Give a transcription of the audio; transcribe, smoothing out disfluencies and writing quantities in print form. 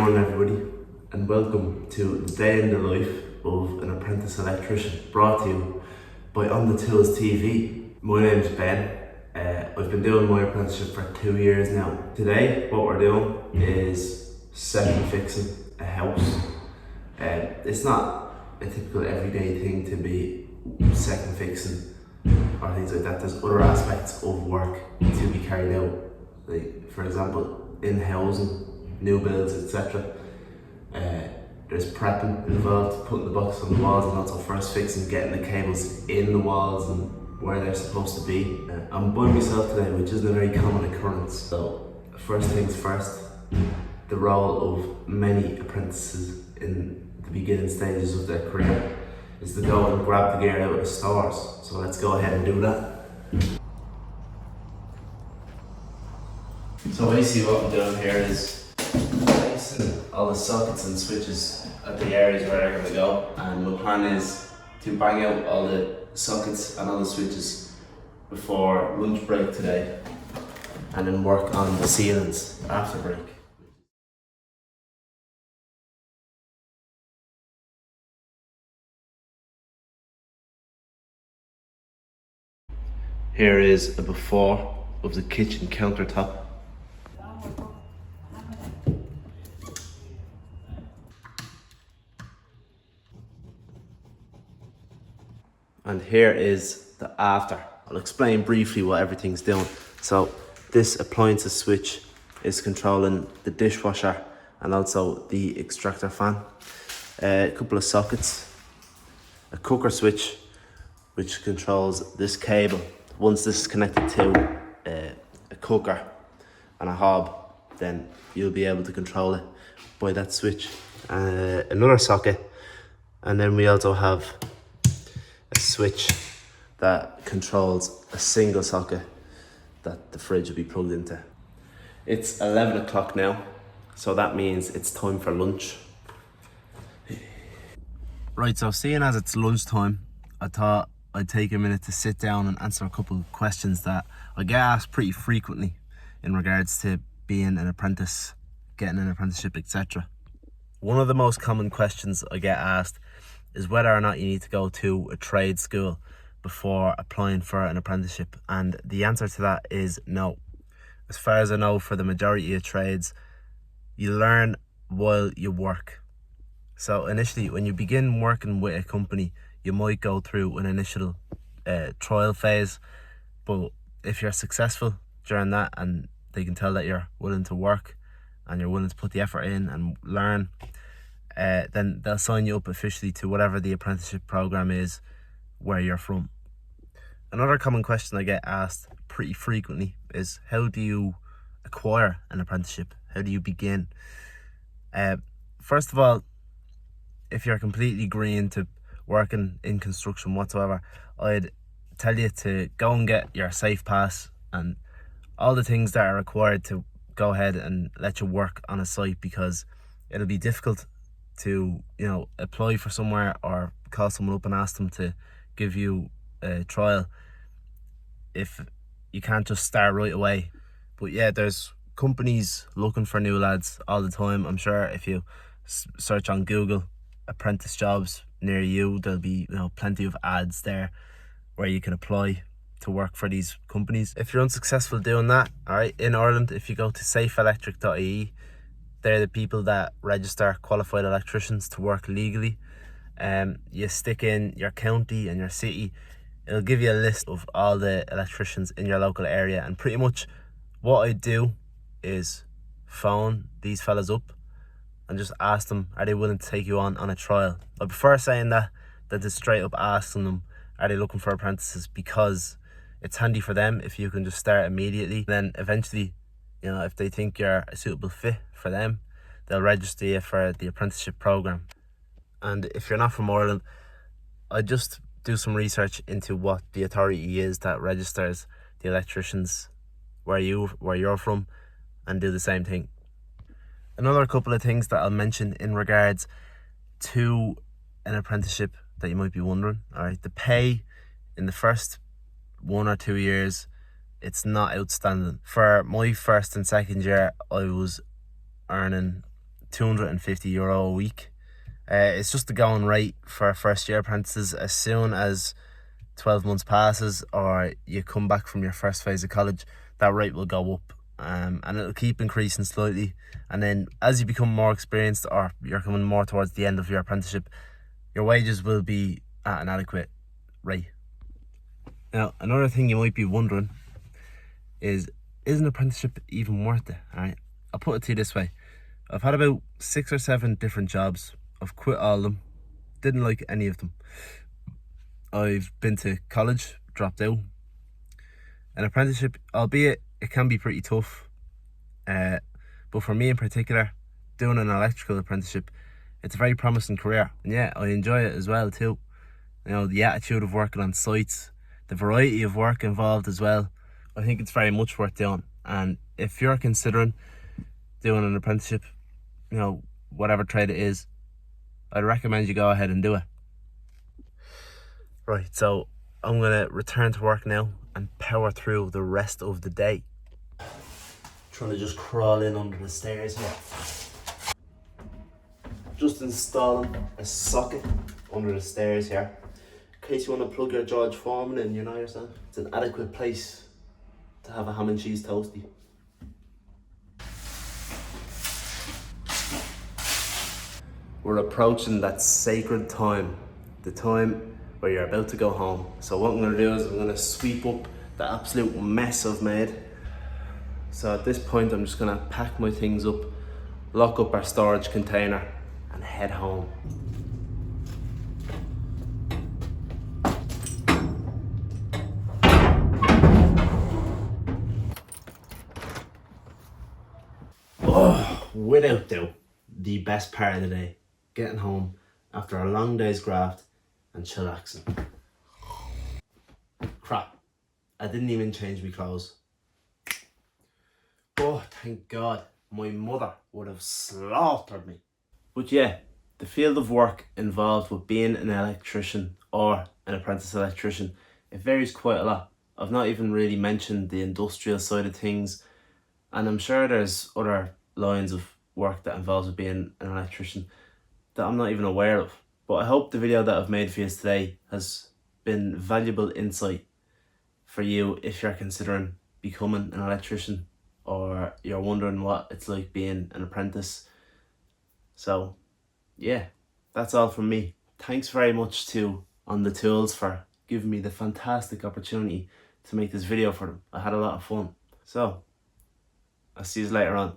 morning everybody, and welcome to the day in the life of an apprentice electrician, brought to you by On The Tools TV. My name's Ben. I've been doing my apprenticeship for 2 years now. Today what we're doing is second fixing a house. It's not a typical everyday thing to be second fixing or things like that. There's other aspects of work to be carried out, like for example in housing, new builds, etc. There's prepping involved, putting the box on the walls, and also first fixing, getting the cables in the walls and where they're supposed to be. I'm by myself today, which isn't a very common occurrence. So first things first, the role of many apprentices in the beginning stages of their career is to go and grab the gear out of the stores. So let's go ahead and do that. So basically what I'm doing here is placing all the sockets and switches at the areas where they're going to go, and my plan is to bang out all the sockets and all the switches before lunch break today, and then work on the ceilings after break. Here is a before of the kitchen countertop. And here is the after. I'll explain briefly what everything's doing. So this appliances switch is controlling the dishwasher and also the extractor fan. A couple of sockets, a cooker switch which controls this cable. Once this is connected to a cooker and a hob, then you'll be able to control it by that switch. Another socket, and then we also have a switch that controls a single socket that the fridge will be plugged into. It's 11 o'clock now, so that means it's time for lunch. Right, so seeing as it's lunchtime, I thought I'd take a minute to sit down and answer a couple of questions that I get asked pretty frequently in regards to being an apprentice, getting an apprenticeship, etc. One of the most common questions I get asked is whether or not you need to go to a trade school before applying for an apprenticeship, and the answer to that is no. As far as I know, for the majority of trades, you learn while you work. So initially, when you begin working with a company, you might go through an initial trial phase, but if you're successful during that and they can tell that you're willing to work and you're willing to put the effort in and learn, then they'll sign you up officially to whatever the apprenticeship program is where you're from. Another common question I get asked pretty frequently is, how do you acquire an apprenticeship? How do you begin? First of all, if you're completely green to working in construction whatsoever, I'd tell you to go and get your safe pass and all the things that are required to go ahead and let you work on a site, because it'll be difficult to apply for somewhere or call someone up and ask them to give you a trial if you can't just start right away. But yeah, there's companies looking for new lads all the time. I'm sure if you search on Google apprentice jobs near you, there'll be plenty of ads there where you can apply to work for these companies. If you're unsuccessful doing that, all right, in Ireland, if you go to safeelectric.ie, they're the people that register qualified electricians to work legally. You stick in your county and your city, it'll give you a list of all the electricians in your local area, and pretty much what I do is phone these fellas up and just ask them, are they willing to take you on a trial? I prefer saying that than to straight up asking them, are they looking for apprentices, because it's handy for them if you can just start immediately. Then eventually, if they think you're a suitable fit for them, they'll register you for the apprenticeship program. And if you're not from Ireland, I just do some research into what the authority is that registers the electricians where you're from, and do the same thing. Another couple of things that I'll mention in regards to an apprenticeship that you might be wondering. All right, the pay in the first 1 or 2 years, it's not outstanding. For my first and second year, I was earning €250 a week. It's just the going rate for first year apprentices. As soon as 12 months passes or you come back from your first phase of college, that rate will go up, and it'll keep increasing slightly. And then as you become more experienced or you're coming more towards the end of your apprenticeship, your wages will be at an adequate rate. Now, another thing you might be wondering is an apprenticeship even worth it? All right, I'll put it to you this way. I've had about 6 or 7 different jobs. I've quit all of them. Didn't like any of them. I've been to college, dropped out. An apprenticeship, albeit it can be pretty tough, but for me in particular, doing an electrical apprenticeship, it's a very promising career. And yeah, I enjoy it as well too. You know, the attitude of working on sites, the variety of work involved as well. I think it's very much worth doing. And if you're considering doing an apprenticeship, you know, whatever trade it is, I'd recommend you go ahead and do it. Right, so I'm gonna return to work now and power through the rest of the day. Trying to just crawl in under the stairs here. Just installing a socket under the stairs here. In case you want to plug your George Foreman in, you know yourself. It's an adequate place to have a ham and cheese toastie. We're approaching that sacred time, the time where you're about to go home. So what I'm going to do is I'm going to sweep up the absolute mess I've made. So at this point I'm just going to pack my things up, lock up our storage container and head home. Oh, without doubt, the best part of the day, getting home after a long day's graft and chillaxing. Crap, I didn't even change my clothes. Oh, thank God, my mother would have slaughtered me. But yeah, the field of work involved with being an electrician or an apprentice electrician, it varies quite a lot. I've not even really mentioned the industrial side of things, and I'm sure there's other lines of work that involves with being an electrician that I'm not even aware of. But I hope the video that I've made for you today has been valuable insight for you if you're considering becoming an electrician or you're wondering what it's like being an apprentice. So yeah, that's all from me. Thanks very much to On The Tools for giving me the fantastic opportunity to make this video for them. I had a lot of fun. So I'll see you later on.